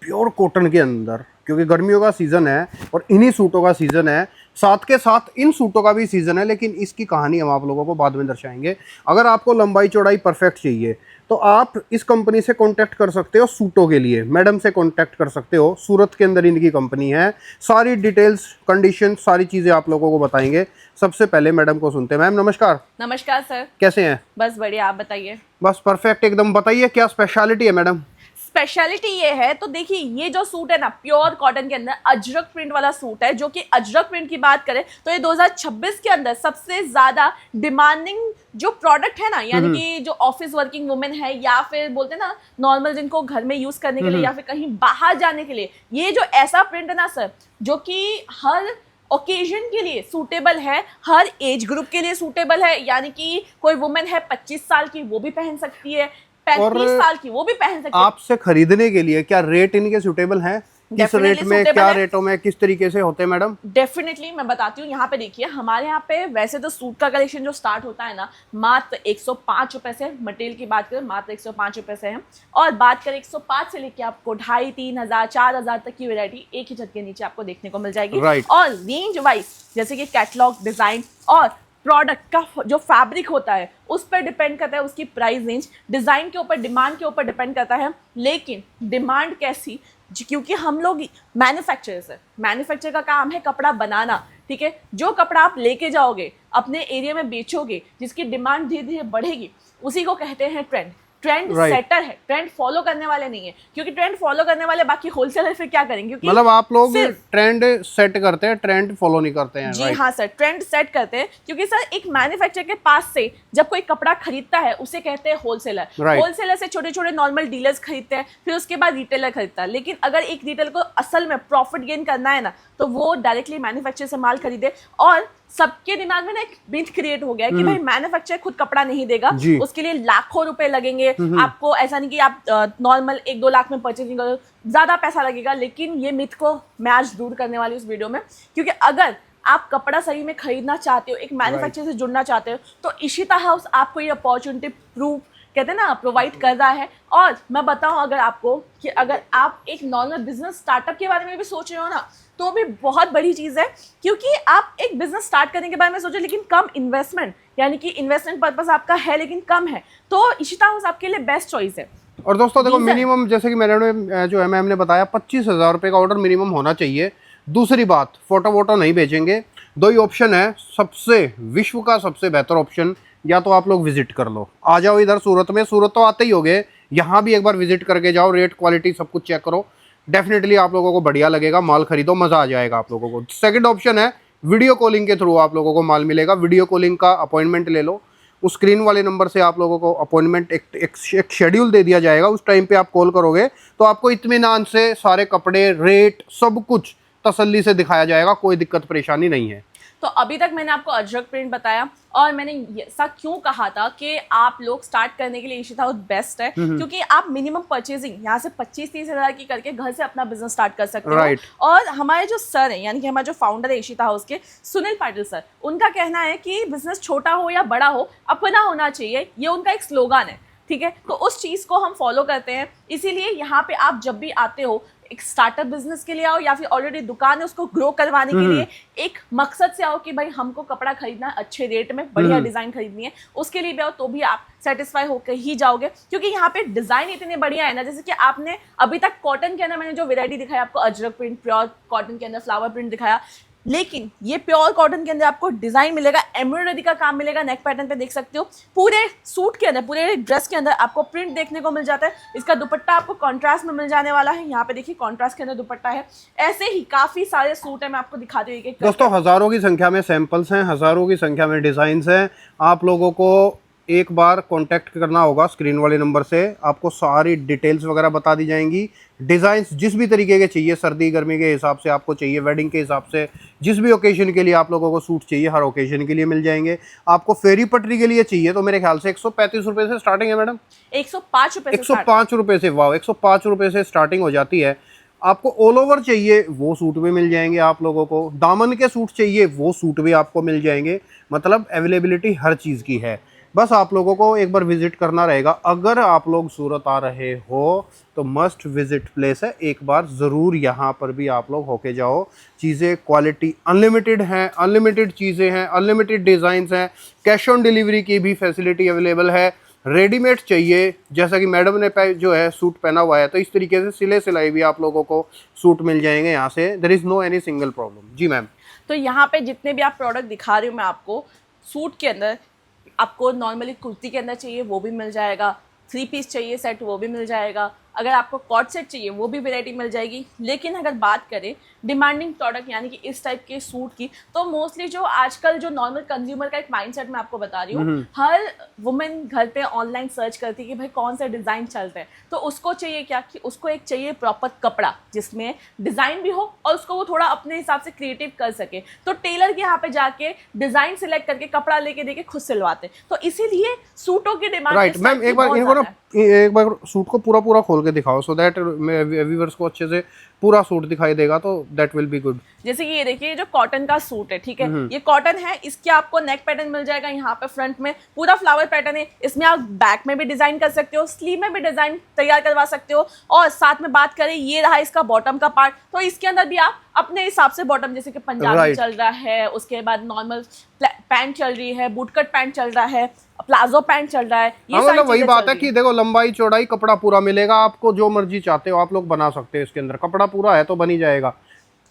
Pure cotton के अंदर, क्योंकि गर्मियों का सीज़न है और इन्हीं सूटों का सीज़न है, साथ के साथ इन सूटों का भी सीज़न है, लेकिन इसकी कहानी हम आप लोगों को बाद में दर्शाएंगे। अगर आपको लंबाई चौड़ाई परफेक्ट चाहिए तो आप इस कंपनी से कांटेक्ट कर सकते हो। सूटों के लिए मैडम से कांटेक्ट कर सकते हो, सूरत के अंदर इनकी कंपनी है। सारी डिटेल्स, कंडीशन, सारी चीज़ें आप लोगों को बताएंगे। सबसे पहले मैडम को सुनते हैं। मैम नमस्कार। नमस्कार सर। कैसे हैं? बस बढ़िया, आप बताइए। बस परफेक्ट एकदम। बताइए क्या स्पेशलिटी है मैडम? स्पेशलिटी ये है, तो देखिए ये जो सूट है ना, प्योर कॉटन के अंदर अजरक प्रिंट वाला सूट है। जो कि अजरक प्रिंट की बात करें तो ये 2026 के अंदर सबसे ज्यादा डिमांडिंग जो प्रोडक्ट है ना, यानी कि जो ऑफिस वर्किंग वुमेन है या फिर बोलते हैं ना नॉर्मल, जिनको घर में यूज करने के लिए या फिर कहीं बाहर जाने के लिए, ये जो ऐसा प्रिंट है ना सर, जो कि हर ओकेजन के लिए सूटेबल है, हर एज ग्रुप के लिए सूटेबल है। यानी कि कोई वुमेन है 25 साल की, वो भी पहन सकती है, 35 साल की वो भी पहन सकती है। आपसे खरीदने के लिए क्या रेट इनके सूटेबल हैं? किस रेट में, क्या रेटों में, किस तरीके से होते हैं मैडम? डेफिनेटली मैं बताती हूँ। यहाँ पे देखिए, हमारे यहाँ पे वैसे तो सूट का कलेक्शन जो स्टार्ट होता है ना, मात्र 105 रुपए से, मटेरियल की बात करें मात्र 105 रुपए से है। और बात करें 105 से लेके आपको 2500, 3000, 4000 तक की वैरायटी एक ही छत के नीचे आपको देखने को मिल जाएगी। और रेंज वाइज जैसे कि कैटलॉग, डिजाइन और प्रोडक्ट का जो फैब्रिक होता है उस पर डिपेंड करता है उसकी प्राइस रेंज। डिज़ाइन के ऊपर, डिमांड के ऊपर डिपेंड करता है। लेकिन डिमांड कैसी, क्योंकि हम लोग मैन्युफैक्चरर्स है, मैन्युफैक्चर का काम है कपड़ा बनाना, ठीक है। जो कपड़ा आप लेके जाओगे अपने एरिया में बेचोगे, जिसकी डिमांड धीरे धीरे बढ़ेगी, उसी को कहते हैं ट्रेंड। ट्रेंड सेटर है, ट्रेंड फॉलो करने वाले नहीं है, क्योंकि ट्रेंड फॉलो करने वाले बाकी होलसेलर फिर क्या करेंगे? क्योंकि मतलब आप लोग ट्रेंड सेट करते हैं, ट्रेंड फॉलो नहीं करते हैं। जी हाँ सर, ट्रेंड सेट करते हैं। क्योंकि सर एक मैन्युफैक्चरर के पास से जब कोई कपड़ा खरीदता है उसे कहते हैं होलसेलर। होलसेलर से छोटे छोटे नॉर्मल डीलर्स खरीदते हैं, फिर उसके बाद रिटेलर खरीदता है। लेकिन अगर एक रिटेलर को असल में प्रॉफिट गेन करना है ना, तो वो डायरेक्टली मैन्युफैक्चरर से माल खरीदे। और सबके दिमाग में ना एक मिथ क्रिएट हो गया है कि भाई मैन्युफैक्चरर खुद कपड़ा नहीं देगा, उसके लिए लाखों रुपए लगेंगे आपको। ऐसा नहीं कि आप नॉर्मल 1-2 लाख में परचेजिंग करो, ज्यादा पैसा लगेगा। लेकिन ये मिथ को मैं आज दूर करने वाली हूँ इस वीडियो में। क्योंकि अगर आप कपड़ा सही में खरीदना चाहते हो, एक मैन्युफैक्चरर से जुड़ना चाहते हो, तो इशिता हाउस आपको ये अपॉर्चुनिटी कहते हैं ना प्रोवाइड कर रहा है। और मैं बताऊं अगर आपको कि अगर आप एक नॉर्मल बिजनेस स्टार्टअप के बारे में भी सोच रहे हो ना, तो भी बहुत बड़ी चीज़ है। क्योंकि आप एक बिजनेस स्टार्ट करने के बारे में सोचो, लेकिन कम इन्वेस्टमेंट, यानी कि इन्वेस्टमेंट पर्पस आपका है लेकिन कम है, तो इशिता हाउस आपके लिए बेस्ट चॉइस है। और दोस्तों देखो, मिनिमम जैसे कि मैंने जो है मैम ने बताया 25,000 रुपये का ऑर्डर मिनिमम होना चाहिए। दूसरी बात, फोटो वोटो नहीं भेजेंगे। दो ही ऑप्शन है, सबसे विश्व का सबसे बेहतर ऑप्शन, या तो आप लोग विजिट कर लो, आ जाओ इधर सूरत में। सूरत तो आते ही होगे, यहाँ भी एक बार विजिट करके जाओ, रेट क्वालिटी सब कुछ चेक करो। डेफिनेटली आप लोगों को बढ़िया लगेगा, माल खरीदो, मज़ा आ जाएगा आप लोगों को। सेकंड ऑप्शन है, वीडियो कॉलिंग के थ्रू आप लोगों को माल मिलेगा। वीडियो कॉलिंग का अपॉइंटमेंट ले लो, उस स्क्रीन वाले नंबर से आप लोगों को अपॉइंटमेंट एक शेड्यूल दे दिया जाएगा। उस टाइम पे आप कॉल करोगे तो आपको इत्मीनान से सारे कपड़े, रेट, सब कुछ तसल्ली से दिखाया जाएगा। कोई दिक्कत परेशानी नहीं है। तो अभी तक मैंने आपको अजरक प्रिंट बताया, और मैंने ऐसा क्यों कहा था कि आप लोग स्टार्ट करने के लिए इशिता हाउस बेस्ट है। क्योंकि आप मिनिमम परचेजिंग यहाँ से 25-30 हज़ार की करके घर से अपना बिजनेस स्टार्ट कर सकते हो। और हमारे जो सर हैं, यानी कि हमारे जो फाउंडर है इशिता हाउस के, सुनील पाटिल सर, उनका कहना है कि बिजनेस छोटा हो या बड़ा हो, अपना होना चाहिए। ये उनका एक स्लोगन है, ठीक है। तो उस चीज़ को हम फॉलो करते हैं। इसीलिए यहाँ पे आप जब भी आते हो, एक स्टार्टअप बिजनेस के लिए आओ या फिर ऑलरेडी दुकान है उसको ग्रो करवाने के लिए एक मकसद से आओ कि भाई हमको कपड़ा खरीदना है अच्छे रेट में, बढ़िया डिजाइन खरीदनी है, उसके लिए भी आओ, तो भी आप सेटिस्फाई होकर ही जाओगे। क्योंकि यहाँ पे डिजाइन इतने बढ़िया है ना, जैसे कि आपने अभी तक कॉटन के अंदर मैंने जो वेरायटी दिखाया आपको, अजरक प्रिंट, प्योर कॉटन के अंदर फ्लावर प्रिंट दिखाया, लेकिन ये प्योर कॉटन के अंदर आपको डिजाइन मिलेगा, एम्ब्रॉयडरी का काम मिलेगा। नेक पैटर्न पे देख सकते हो, पूरे सूट के अंदर, पूरे ड्रेस के अंदर आपको प्रिंट देखने को मिल जाता है। इसका दुपट्टा आपको कॉन्ट्रास्ट में मिल जाने वाला है। यहाँ पे देखिए कॉन्ट्रास्ट के अंदर दुपट्टा है। ऐसे ही काफी सारे सूट है, मैं आपको दिखाती हूँ। दोस्तों हजारों की संख्या में सैंपल्स हैं, हजारों की संख्या में डिजाइन हैं। आप लोगों को एक बार कांटेक्ट करना होगा स्क्रीन वाले नंबर से, आपको सारी डिटेल्स वगैरह बता दी जाएंगी। डिज़ाइंस जिस भी तरीके के चाहिए, सर्दी गर्मी के हिसाब से आपको चाहिए, वेडिंग के हिसाब से, जिस भी ओकेजन के लिए आप लोगों को सूट चाहिए, हर ओकेजन के लिए मिल जाएंगे। आपको फेरी पटरी के लिए चाहिए तो मेरे ख्याल से 135 रुपये से स्टार्टिंग है मैडम। 105 रुपये 105 रुपये से, वाह, 105 रुपये से स्टार्टिंग हो जाती है। आपको ऑल ओवर चाहिए वो सूट भी मिल जाएंगे आप लोगों को, दामन के सूट चाहिए वो सूट भी आपको मिल जाएंगे। मतलब अवेलेबिलिटी हर चीज़ की है। बस आप लोगों को एक बार विजिट करना रहेगा। अगर आप लोग सूरत आ रहे हो तो मस्ट विजिट प्लेस है, एक बार ज़रूर यहाँ पर भी आप लोग होके जाओ। चीज़ें क्वालिटी अनलिमिटेड हैं, अनलिमिटेड चीज़ें हैं, अनलिमिटेड डिज़ाइंस हैं, कैश ऑन डिलीवरी की भी फैसिलिटी अवेलेबल है। रेडीमेड चाहिए, जैसा कि मैडम ने जो है सूट पहना हुआ है, तो इस तरीके से सिले सिलाई भी आप लोगों को सूट मिल जाएंगे यहाँ से। There is no any single problem. जी मैम। तो यहाँ पे जितने भी आप प्रोडक्ट दिखा रही हूँ मैं आपको, सूट के अंदर आपको नॉर्मली कुर्ती के अंदर चाहिए वो भी मिल जाएगा, 3 पीस चाहिए सेट वो भी मिल जाएगा, अगर आपको कॉट सेट चाहिए वो भी वैरायटी मिल जाएगी। लेकिन अगर बात करें डिमांडिंग प्रोडक्ट यानी कि इस टाइप के सूट की, तो मोस्टली जो आजकल जो नॉर्मल कंज्यूमर का एक माइंडसेट मैं आपको बता रही हूँ, हर वुमेन घर पे ऑनलाइन सर्च करती है कि भाई कौन सा डिज़ाइन चलते हैं, तो उसको चाहिए क्या कि उसको एक चाहिए प्रॉपर कपड़ा जिसमें डिज़ाइन भी हो और उसको वो थोड़ा अपने हिसाब से क्रिएटिव कर सके। तो टेलर के यहाँ पे जाके डिज़ाइन सिलेक्ट करके कपड़ा लेके देके खुद सिलवाते, तो इसीलिए सूटों की डिमांड राइट मैम। एक बार इनको ना एक बार सूट को पूरा खोल के दिखाओ, सो दैट व्यूअर्स को अच्छे से पूरा सूट दिखाई देगा, तो दैट विल बी गुड। जैसे कि ये देखिए, ये जो कॉटन का सूट है, ठीक है, ये कॉटन है, इसके आपको नेक पैटर्न मिल जाएगा यहाँ पे फ्रंट में पूरा फ्लावर पैटर्न है। इसमें आप बैक में भी डिजाइन कर सकते हो, स्लीव में भी डिजाइन तैयार करवा सकते हो, और साथ में बात करें ये रहा इसका बॉटम का पार्ट, तो इसके अंदर भी आप अपने हिसाब से बॉटम, जैसे कि पंजाबी चल रहा है, उसके बाद नॉर्मल पैंट चल रही है, बूटकट पैंट चल रहा है, प्लाजो पैंट चल रहा है, ये सारी मतलब वही चीजें बात चल है रही कि देखो लंबाई चौड़ाई कपड़ा पूरा मिलेगा आपको, जो मर्जी चाहते हो आप लोग बना सकते हो, इसके अंदर कपड़ा पूरा है तो बन ही जाएगा।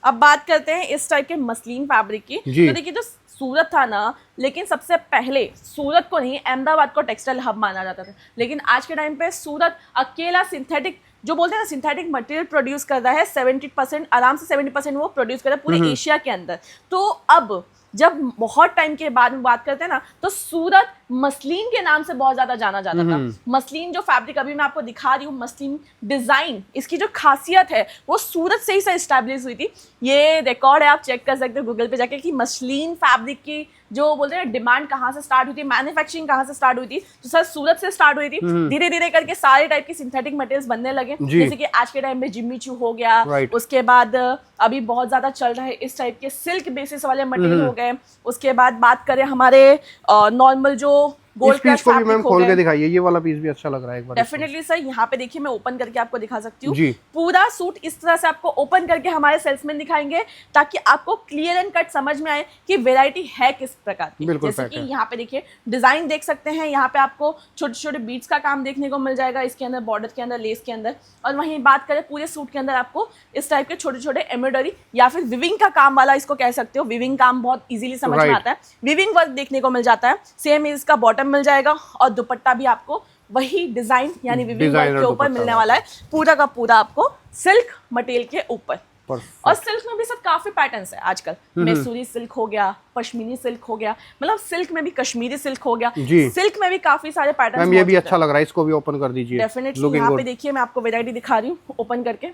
अब बात करते हैं इस टाइप के मसलिन फैब्रिक की। तो देखिए, जो सूरत था ना, लेकिन सबसे पहले सूरत को नहीं अहमदाबाद को टेक्सटाइल हब माना जाता था, लेकिन आज के टाइम पे सूरत अकेला सिंथेटिक, जो बोलते हैं ना सिंथेटिक मटेरियल प्रोड्यूस कर रहा है 70%, आराम से 70% वो प्रोड्यूस कर रहा है पूरे एशिया के अंदर। तो अब जब बहुत टाइम के बाद में बात करते हैं ना, तो सूरत मसलिन के नाम से बहुत ज्यादा जाना जाता था। मसलिन जो फैब्रिक अभी मैं आपको दिखा रही हूँ, मसलिन डिजाइन, इसकी जो खासियत है वो सूरत से ही से इस्टेब्लिश हुई थी। ये रिकॉर्ड है, आप चेक कर सकते हो गूगल पे जाके कि मसलिन फैब्रिक की जो बोलते हैं डिमांड कहाँ से स्टार्ट हुई थी, मैन्युफैक्चरिंग कहाँ से स्टार्ट हुई थी, तो सर सूरत से स्टार्ट हुई थी। धीरे धीरे करके सारे टाइप के सिंथेटिक मटेरियल्स बनने लगे, जैसे कि आज के टाइम में जिम्मी चू हो गया, उसके बाद अभी बहुत ज्यादा चल रहा है इस टाइप के सिल्क बेसिस वाले मटेरियल हो गए। उसके बाद बात करें हमारे नॉर्मल जो गोल्ड क्रश को भी मैम खोल के दिखाइए, ये वाला पीस भी अच्छा लग रहा है एक बार। डेफिनेटली सर, यहाँ पे देखिए मैं ओपन करके आपको दिखा सकती हूँ। पूरा सूट इस तरह से आपको ओपन करके हमारे सेल्समैन दिखाएंगे, ताकि आपको क्लियर एंड कट समझ में आए कि वैरायटी है किस प्रकार की। जैसे कि यहाँ पे देखिए डिजाइन देख सकते हैं, यहाँ पे आपको छोटे छोटे बीट्स का काम देखने को मिल जाएगा इसके अंदर, बॉर्डर के अंदर, लेस के अंदर। और वहीं बात करें पूरे सूट के अंदर आपको इस टाइप के छोटे छोटे एम्ब्रॉयडरी या फिर विविंग का काम वाला, इसको कह सकते हो, विविंग काम बहुत इजीली समझ में आता है, विविंग वर्क देखने को मिल जाता है। सेम इसका बॉटम मिल जाएगा, और दुपट्टा भी आपको वही डिजाइन यानी विविंग वर्क के ऊपर मिलने वाला है, पूरा का पूरा आपको सिल्क मटेरियल के ऊपर। और सिल्क में भी सब काफी पैटर्न्स है आजकल, मैसूरी सिल्क हो गया, पश्मीनी सिल्क हो गया, मतलब सिल्क में भी कश्मीरी सिल्क हो गया, सिल्क में भी काफी सारे पैटर्न्स। ये भी अच्छा लग रहा है, इसको भी ओपन कर दीजिए। डेफिनेटली, यहाँ पे देखिए मैं आपको वैरायटी दिखा रही हूँ ओपन करके।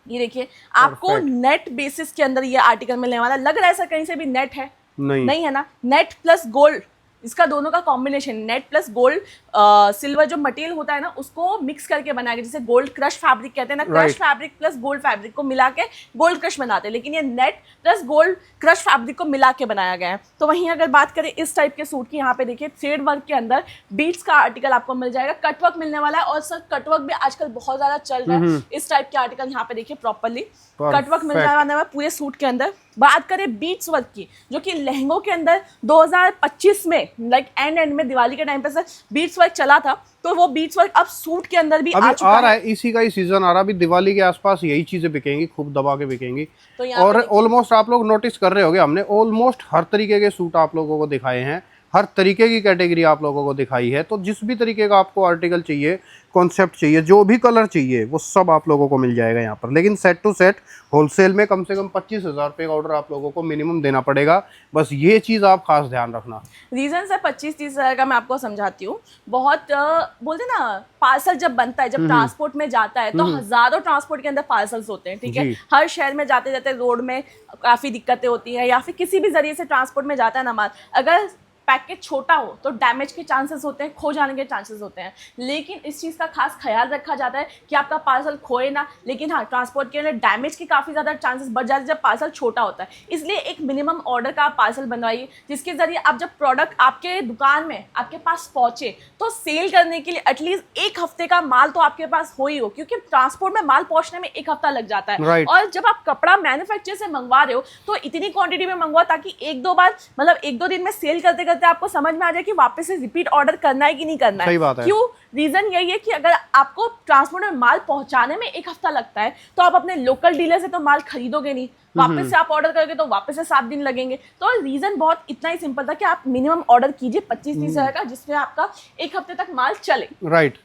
ये देखिए आपको नेट बेसिस के अंदर ये आर्टिकल मिलने वाला, लग रहा है सर कहीं से भी नेट है? नहीं है ना, नेट प्लस गोल्ड, इसका दोनों का combination, net plus gold silver जो मटेरियल होता है ना, उसको मिक्स करके बनाया गया, जैसे गोल्ड क्रश फैब्रिक कहते हैं ना, crush fabric plus gold fabric को मिला के गोल्ड क्रश बनाते हैं, लेकिन ये net plus gold crush fabric को मिला के बनाया गया है। तो वहीं अगर बात करें इस टाइप के सूट की, यहाँ पे देखिए थ्रेड वर्क के अंदर बीट्स का आर्टिकल आपको मिल जाएगा, कटवर्क मिलने वाला है, और सर कटवर्क भी आजकल बहुत ज्यादा चल रहा है। इस टाइप के आर्टिकल यहाँ पे देखिए प्रॉपरली कटवर्क मिल जाने वाला पूरे सूट के अंदर। बात करें बीट्स वर्क की, जो कि लहंगों के अंदर 2025 में लाइक एंड में दिवाली के टाइम पे सर बीट्स वर्क चला था, तो वो बीट्स वर्क अब सूट के अंदर भी आ चुका है। इसी का ही सीजन आ रहा है, अभी दिवाली के आसपास यही चीजें बिकेंगी, खूब दबा के बिकेंगी। तो और ऑलमोस्ट आप लोग नोटिस कर रहे होंगे, हमने ऑलमोस्ट हर तरीके के सूट आप लोगों को दिखाए हैं, हर तरीके की कैटेगरी आप लोगों को दिखाई है। तो जिस भी तरीके का आपको आर्टिकल चाहिए, कॉन्सेप्ट चाहिए, जो भी कलर चाहिए, वो सब आप लोगों को मिल जाएगा यहाँ पर। लेकिन सेट टू सेट होलसेल में कम से कम 25,000 रुपये का ऑर्डर आप लोगों को मिनिमम देना पड़ेगा, बस ये चीज़ आप खास ध्यान रखना। रीजन सर 25-30 हज़ार का मैं आपको समझाती हूँ। बहुत बोलते ना, पार्सल जब बनता है, जब ट्रांसपोर्ट में जाता है, तो हजारों ट्रांसपोर्ट के अंदर पार्सल्स होते हैं, ठीक है। हर शहर में जाते जाते रोड में काफ़ी दिक्कतें होती हैं, या फिर किसी भी जरिए से ट्रांसपोर्ट में जाता है ना माल, अगर पैकेज छोटा हो तो डैमेज के चांसेस होते हैं, खो जाने के चांसेस होते हैं, लेकिन इस चीज़ का खास ख्याल रखा जाता है कि आपका पार्सल खोए ना। लेकिन हाँ, ट्रांसपोर्ट के लिए डैमेज के काफ़ी ज़्यादा चांसेस बढ़ जाते हैं जब पार्सल छोटा होता है। इसलिए एक मिनिमम ऑर्डर का आप पार्सल बनवाइए, जिसके ज़रिए आप जब प्रोडक्ट आपके दुकान में आपके पास पहुँचे तो सेल करने के लिए एटलीस्ट 1 हफ्ते का माल तो आपके पास हो ही हो, क्योंकि ट्रांसपोर्ट में माल पहुँचने में 1 हफ्ता लग जाता है। Right. और जब आप कपड़ा मैन्युफैक्चर से मंगवा रहे हो तो इतनी क्वांटिटी में मंगवाओ ताकि 1-2 बार, मतलब 1-2 दिन में सेल करते करते आपको समझ में आ जाए कि वापस से रिपीट ऑर्डर करना है कि नहीं करना है। सही बात है। क्यों? रीजन यही है कि अगर आपको ट्रांसपोर्ट में माल पहुंचाने में 1 हफ्ता लगता है तो आप अपने लोकल डीलर से तो माल खरीदोगे नहीं, वापस से आप ऑर्डर करोगे तो वापस से 7 दिन लगेंगे। तो रीजन बहुत इतना ही सिंपल था कि आप मिनिमम ऑर्डर कीजिए 25-30 हज़ार का, जिसमें आपका 1 हफ्ते तक माल चले। राइट।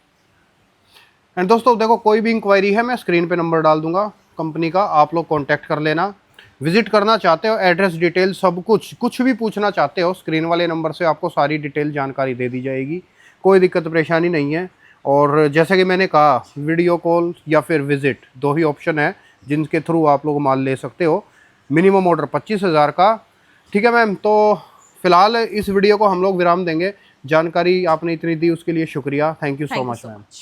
एंड दोस्तों देखो, कोई भी इंक्वायरी है मैं स्क्रीन पे नंबर डाल दूंगा कंपनी का, आप लोग कांटेक्ट कर लेना। विजिट करना चाहते हो, एड्रेस डिटेल सब कुछ भी पूछना चाहते हो, स्क्रीन वाले नंबर से आपको सारी डिटेल जानकारी दे दी जाएगी, कोई दिक्कत परेशानी नहीं है। और जैसे कि मैंने कहा, वीडियो कॉल या फिर विजिट, 2 ही ऑप्शन है जिनके थ्रू आप लोग माल ले सकते हो। मिनिमम ऑर्डर 25,000 का। ठीक है मैम, तो फिलहाल इस वीडियो को हम लोग विराम देंगे। जानकारी आपने इतनी दी उसके लिए शुक्रिया। Thank you so much ma'am.